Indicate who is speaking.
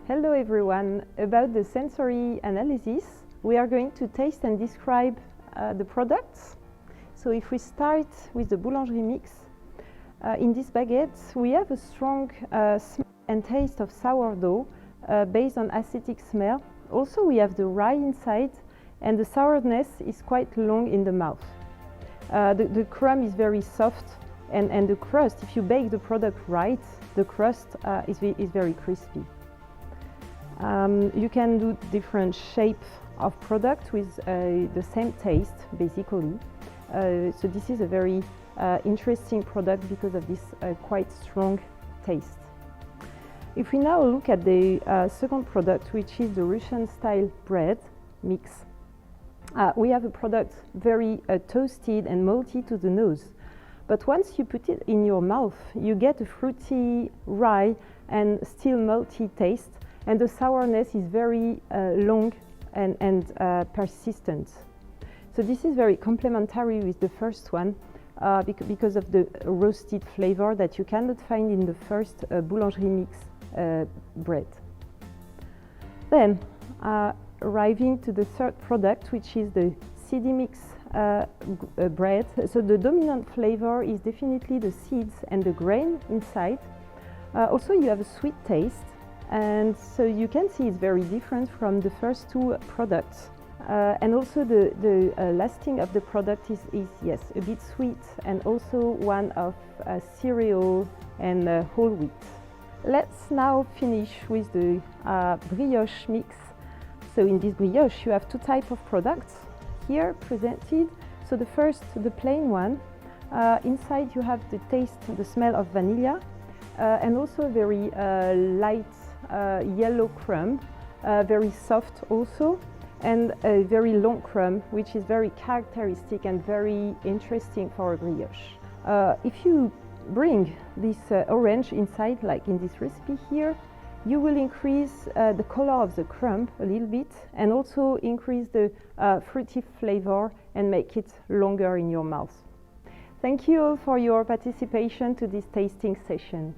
Speaker 1: Hello everyone. About the sensory analysis, we are going to taste and describe the products. So if we start with the boulangerie mix, in this baguette we have a strong smell and taste of sourdough based on acetic smell. Also we have the rye inside, and the sourness is quite long in the mouth. The crumb is very soft, and the crust, if you bake the product right, the crust is very crispy. You can do different shape of product with the same taste, basically. So this is a very interesting product because of this quite strong taste. If we now look at the second product, which is the Russian style bread mix, we have a product very toasted and malty to the nose. But once you put it in your mouth, you get a fruity rye and still malty taste, and the sourness is very long and persistent. So this is very complementary with the first one because of the roasted flavor that you cannot find in the first boulangerie mix bread. Then arriving to the third product, which is the seedy mix bread. So the dominant flavor is definitely the seeds and the grain inside. Also you have a sweet taste, and so you can see it's very different from the first two products. And also the lasting of the product is yes, a bit sweet, and also one of cereal and whole wheat. Let's now finish with the brioche mix. So in this brioche you have two types of products here presented. So the first, the plain one, inside you have the taste, the smell of vanilla, and also a very light yellow crumb, very soft also, and a very long crumb, which is very characteristic and very interesting for a brioche. If you bring this orange inside, like in this recipe here, you will increase the color of the crumb a little bit, and also increase the fruity flavor and make it longer in your mouth. Thank you all for your participation to this tasting session.